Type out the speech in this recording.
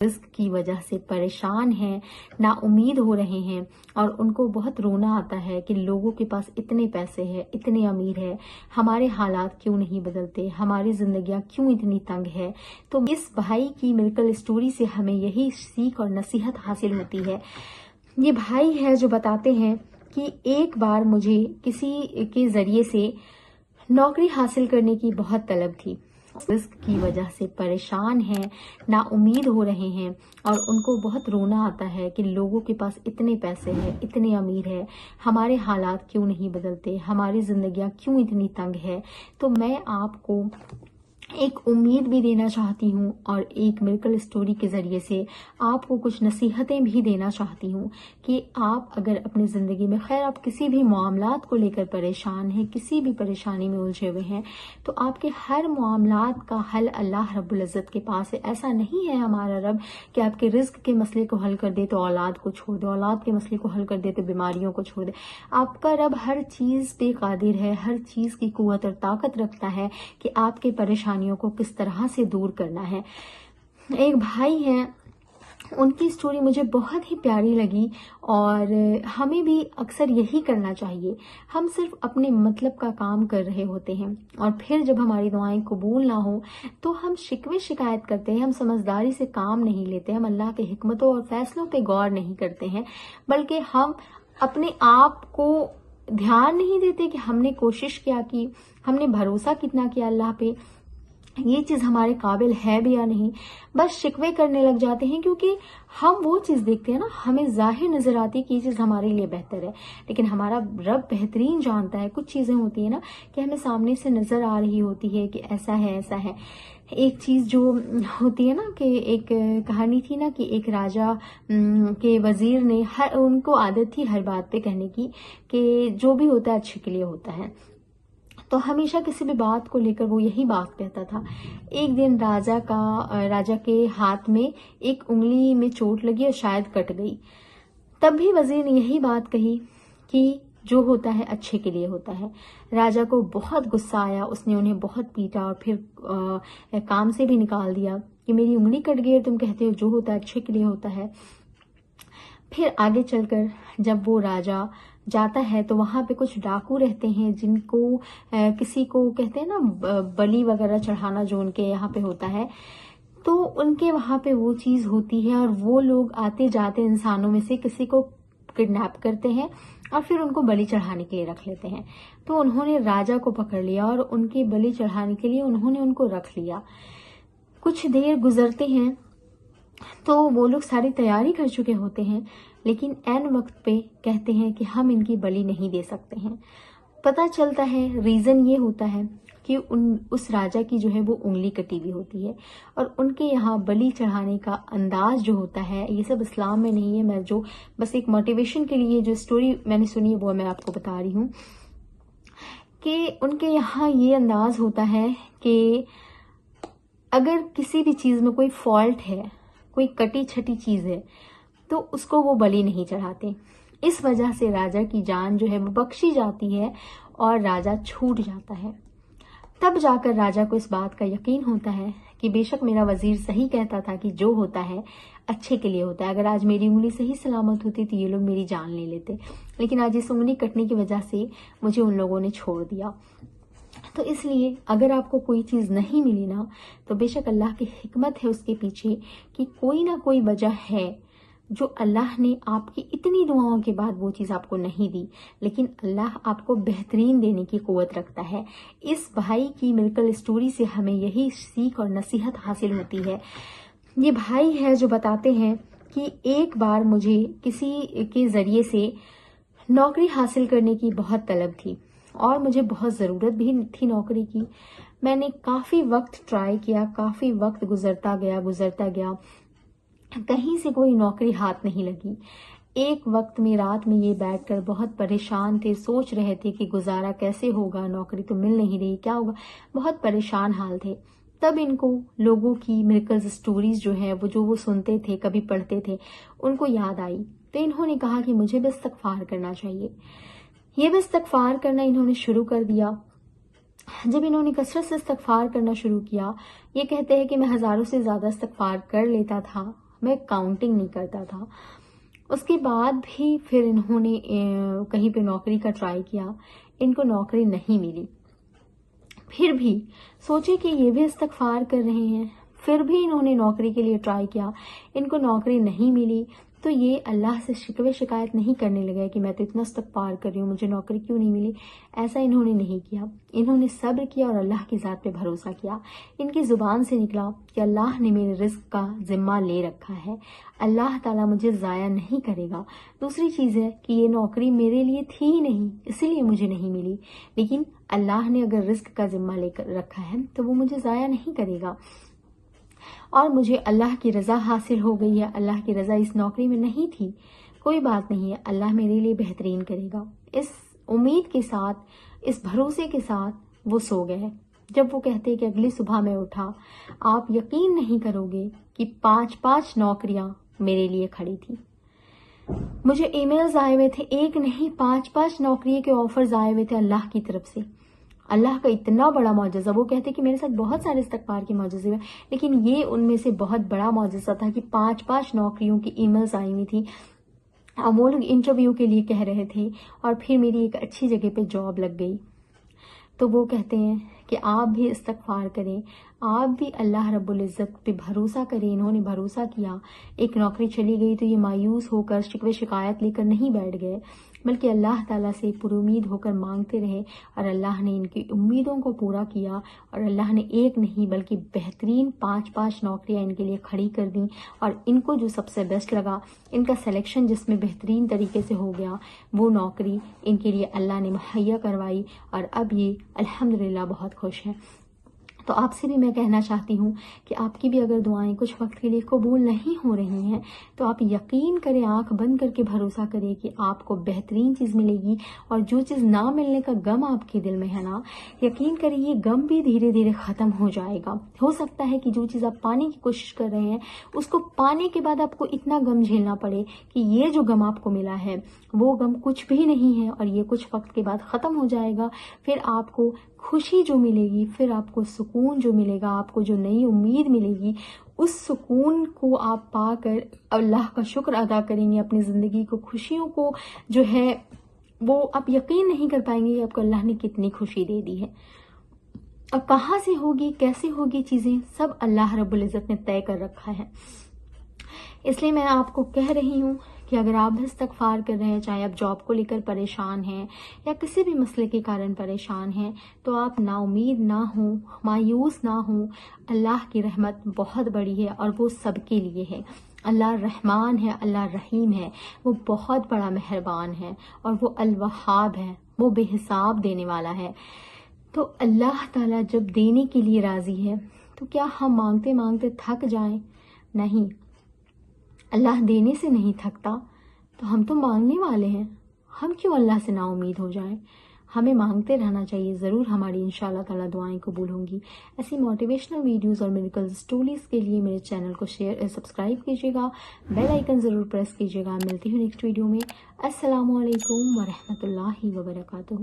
Risk की वजह से परेशान हैं, ना उम्मीद हो रहे हैं और उनको बहुत रोना आता है कि लोगों के पास इतने पैसे हैं, इतने अमीर है, हमारे हालात क्यों नहीं बदलते, हमारी जिंदगियां क्यों इतनी तंग है। तो इस भाई की मिरेकल स्टोरी से हमें यही सीख और नसीहत हासिल होती है। ये भाई है जो बताते हैं कि एक बार मुझे किसी के जरिए से नौकरी हासिल करने की बहुत तलब थी। रिस्क की वजह से परेशान हैं, ना उम्मीद हो रहे हैं और उनको बहुत रोना आता है कि लोगों के पास इतने पैसे हैं, इतने अमीर है, हमारे हालात क्यों नहीं बदलते, हमारी जिंदगियां क्यों इतनी तंग है। तो मैं आपको एक उम्मीद भी देना चाहती हूँ और एक मिरेकल स्टोरी के जरिए से आपको कुछ नसीहतें भी देना चाहती हूँ कि आप अगर अपनी जिंदगी में खैर आप किसी भी मामलात को लेकर परेशान हैं, किसी भी परेशानी में उलझे हुए हैं, तो आपके हर मामलात का हल अल्लाह रब्बुल इज्जत के पास है। ऐसा नहीं है हमारा रब कि आपके रिस्क के मसले को हल कर दे तो औलाद को छोड़ दे, औलाद के मसले को हल कर दे तो बीमारियों को छोड़ दे। आपका रब हर चीज पे कादिर है, हर चीज की कुव्वत और ताकत रखता है कि आपके परेशानियों को किस तरह से दूर करना है। एक भाई हैं, उनकी स्टोरी मुझे बहुत ही प्यारी लगी और हमें भी अक्सर यही करना चाहिए। हम सिर्फ अपने मतलब का काम कर रहे होते हैं और फिर जब हमारी दुआएं कबूल ना हो तो हम शिकवे शिकायत करते हैं, हम समझदारी से काम नहीं लेते, हम अल्लाह के हिकमतों और फैसलों पे गौर नहीं करते हैं, बल्कि हम अपने आप को ध्यान नहीं देते कि हमने कोशिश क्या की, हमने भरोसा कितना किया अल्लाह पे, ये चीज हमारे काबिल है भी या नहीं। बस शिकवे करने लग जाते हैं क्योंकि हम वो चीज देखते हैं ना, हमें जाहिर नजर आती है कि ये चीज हमारे लिए बेहतर है, लेकिन हमारा रब बेहतरीन जानता है। कुछ चीजें होती है ना कि हमें सामने से नजर आ रही होती है कि ऐसा है ऐसा है। एक चीज जो होती है ना कि एक कहानी थी ना कि एक राजा के वजीर ने उनको आदत थी हर बात पे कहने की कि जो भी होता है अच्छे के लिए होता है, तो हमेशा किसी भी बात को लेकर वो यही बात कहता था। एक दिन राजा के हाथ में एक उंगली में चोट लगी और शायद कट गई। तब भी वजीर ने यही बात कही कि जो होता है अच्छे के लिए होता है। राजा को बहुत गुस्सा आया, उसने उन्हें बहुत पीटा और फिर काम से भी निकाल दिया कि मेरी उंगली कट गई और तुम कहते हो जो होता है अच्छे के लिए होता है। फिर आगे चलकर जब वो राजा जाता है तो वहां पे कुछ डाकू रहते हैं जिनको किसी को कहते हैं ना बलि वगैरह चढ़ाना जो उनके यहाँ पे होता है, तो उनके वहां पे वो चीज होती है और वो लोग आते जाते इंसानों में से किसी को किडनैप करते हैं और फिर उनको बलि चढ़ाने के लिए रख लेते हैं। तो उन्होंने राजा को पकड़ लिया और उनके बलि चढ़ाने के लिए उन्होंने उनको रख लिया। कुछ देर गुजरते हैं तो वो लोग सारी तैयारी कर चुके होते हैं, लेकिन ऐन वक्त पे कहते हैं कि हम इनकी बलि नहीं दे सकते हैं। पता चलता है रीजन ये होता है कि उस राजा की जो है वो उंगली कटी हुई होती है और उनके यहाँ बलि चढ़ाने का अंदाज जो होता है, ये सब इस्लाम में नहीं है, मैं जो बस एक मोटिवेशन के लिए जो स्टोरी मैंने सुनी है वो मैं आपको बता रही हूँ कि उनके यहाँ ये अंदाज होता है कि अगर किसी भी चीज में कोई फॉल्ट है, कोई कटी छटी चीज है, तो उसको वो बलि नहीं चढ़ाते। इस वजह से राजा की जान जो है वो बख्शी जाती है और राजा छूट जाता है। तब जाकर राजा को इस बात का यकीन होता है कि बेशक मेरा वजीर सही कहता था कि जो होता है अच्छे के लिए होता है। अगर आज मेरी उंगली सही सलामत होती तो ये लोग मेरी जान ले लेते, लेकिन आज इस उंगली कटने की वजह से मुझे उन लोगों ने छोड़ दिया। तो इसलिए अगर आपको कोई चीज नहीं मिली ना, तो बेशक अल्लाह की हिकमत है उसके पीछे कि कोई ना कोई वजह है जो अल्लाह ने आपकी इतनी दुआओं के बाद वो चीज आपको नहीं दी, लेकिन अल्लाह आपको बेहतरीन देने की कुव्वत रखता है। इस भाई की मिरेकल स्टोरी से हमें यही सीख और नसीहत हासिल होती है। ये भाई है जो बताते हैं कि एक बार मुझे किसी के जरिए से नौकरी हासिल करने की बहुत तलब थी और मुझे बहुत ज़रूरत भी थी नौकरी की। मैंने काफ़ी वक्त ट्राई किया, काफ़ी वक्त गुजरता गया, कहीं से कोई नौकरी हाथ नहीं लगी। एक वक्त में रात में ये बैठकर बहुत परेशान थे, सोच रहे थे कि गुजारा कैसे होगा, नौकरी तो मिल नहीं रही, क्या होगा, बहुत परेशान हाल थे। तब इनको लोगों की मिरेकल स्टोरीज जो है वो सुनते थे, कभी पढ़ते थे, उनको याद आई तो इन्होंने कहा कि मुझे भी इस्तगफार करना चाहिए। ये भी इस्तगफार करना इन्होंने शुरू कर दिया। जब इन्होंने कसरत से इस्तगफार करना शुरू किया, ये कहते हैं कि मैं हजारों से ज्यादा इस्तगफार कर लेता था, میں کاؤنٹنگ نہیں کرتا تھا۔ اس کے بعد بھی پھر انہوں نے کہیں پہ نوکری کا ٹرائی کیا، ان کو نوکری نہیں ملی۔ پھر بھی سوچے کہ یہ بھی استغفار کر رہے ہیں، پھر بھی انہوں نے نوکری کے لیے ٹرائی کیا، ان کو نوکری نہیں ملی، تو یہ اللہ سے شکوے شکایت نہیں کرنے لگے کہ میں تو اتنا استغفار کر رہی ہوں، مجھے نوکری کیوں نہیں ملی۔ ایسا انہوں نے نہیں کیا، انہوں نے صبر کیا اور اللہ کی ذات پہ بھروسہ کیا۔ ان کی زبان سے نکلا کہ اللہ نے میرے رزق کا ذمہ لے رکھا ہے، اللہ تعالیٰ مجھے ضائع نہیں کرے گا۔ دوسری چیز ہے کہ یہ نوکری میرے لیے تھی ہی نہیں، اسی لیے مجھے نہیں ملی، لیکن اللہ نے اگر رزق کا ذمہ لے کر رکھا ہے تو وہ مجھے ضائع نہیں کرے گا، اور مجھے اللہ کی رضا حاصل ہو گئی ہے۔ اللہ کی رضا اس نوکری میں نہیں تھی، کوئی بات نہیں ہے، اللہ میرے لیے بہترین کرے گا۔ اس امید کے ساتھ، اس بھروسے کے ساتھ وہ سو گئے۔ جب وہ کہتے کہ اگلی صبح میں اٹھا، آپ یقین نہیں کرو گے کہ 5 نوکریاں میرے لیے کھڑی تھی۔ مجھے ای میلز آئے ہوئے تھے، ایک نہیں 5 نوکری کے آفرز آئے ہوئے تھے اللہ کی طرف سے۔ اللہ کا اتنا بڑا معجزہ، وہ کہتے کہ میرے ساتھ بہت سارے استغفار کے معجزے ہوئے، لیکن یہ ان میں سے بہت بڑا معجزہ تھا کہ 5 نوکریوں کی ای میلز آئی ہوئی تھی، اور وہ لوگ انٹرویو کے لیے کہہ رہے تھے، اور پھر میری ایک اچھی جگہ پہ جاب لگ گئی۔ تو وہ کہتے ہیں کہ آپ بھی استغفار کریں، آپ بھی اللہ رب العزت پہ بھروسہ کریں۔ انہوں نے بھروسہ کیا، ایک نوکری چلی گئی تو یہ مایوس ہو کر شکوے شکایت لے کر نہیں بیٹھ گئے، بلکہ اللہ تعالیٰ سے پر امید ہو کر مانگتے رہے، اور اللہ نے ان کی امیدوں کو پورا کیا، اور اللہ نے ایک نہیں بلکہ بہترین 5 نوکریاں ان کے لیے کھڑی کر دیں، اور ان کو جو سب سے بیسٹ لگا، ان کا سلیکشن جس میں بہترین طریقے سے ہو گیا، وہ نوکری ان کے لیے اللہ نے مہیا کروائی، اور اب یہ الحمدللہ بہت خوش ہیں۔ تو آپ سے بھی میں کہنا چاہتی ہوں کہ آپ کی بھی اگر دعائیں کچھ وقت کے لیے قبول نہیں ہو رہی ہیں تو آپ یقین کریں، آنکھ بند کر کے بھروسہ کریں کہ آپ کو بہترین چیز ملے گی، اور جو چیز نہ ملنے کا غم آپ کے دل میں ہے نا، یقین کریں یہ غم بھی دھیرے دھیرے ختم ہو جائے گا۔ ہو سکتا ہے کہ جو چیز آپ پانے کی کوشش کر رہے ہیں اس کو پانے کے بعد آپ کو اتنا غم جھیلنا پڑے کہ یہ جو غم آپ کو ملا ہے وہ غم کچھ بھی نہیں ہے، اور یہ کچھ وقت کے بعد ختم ہو جائے گا۔ پھر آپ کو خوشی جو ملے گی، پھر آپ کو سکون جو ملے گا، آپ کو جو نئی امید ملے گی، اس سکون کو آپ پا کر اللہ کا شکر ادا کریں گے، اپنی زندگی کو، خوشیوں کو جو ہے وہ آپ یقین نہیں کر پائیں گے کہ آپ کو اللہ نے کتنی خوشی دے دی ہے۔ اب کہاں سے ہوگی، کیسے ہوگی چیزیں، سب اللہ رب العزت نے طے کر رکھا ہے۔ اس لیے میں آپ کو کہہ رہی ہوں کہ اگر آپ بھی استغفار کر رہے ہیں، چاہے آپ جاب کو لے کر پریشان ہیں یا کسی بھی مسئلے کے کارن پریشان ہیں، تو آپ نا امید نہ ہوں، مایوس نہ ہوں۔ اللہ کی رحمت بہت بڑی ہے اور وہ سب کے لیے ہے۔ اللہ رحمان ہے، اللہ رحیم ہے، وہ بہت بڑا مہربان ہے، اور وہ الوہاب ہے، وہ بے حساب دینے والا ہے۔ تو اللہ تعالیٰ جب دینے کے لیے راضی ہے تو کیا ہم مانگتے مانگتے تھک جائیں؟ نہیں، اللہ دینے سے نہیں تھکتا، تو ہم تو مانگنے والے ہیں، ہم کیوں اللہ سے نا امید ہو جائیں؟ ہمیں مانگتے رہنا چاہیے، ضرور ہماری انشاءاللہ تعالیٰ دعائیں قبول ہوں گی۔ ایسی موٹیویشنل ویڈیوز اور میریکل سٹوریز کے لیے میرے چینل کو سبسکرائب کیجیے گا، بیل آئیکن ضرور پریس کیجیے گا۔ ملتی ہوں نیکسٹ ویڈیو میں۔ السلام علیکم ورحمۃ اللہ وبرکاتہ۔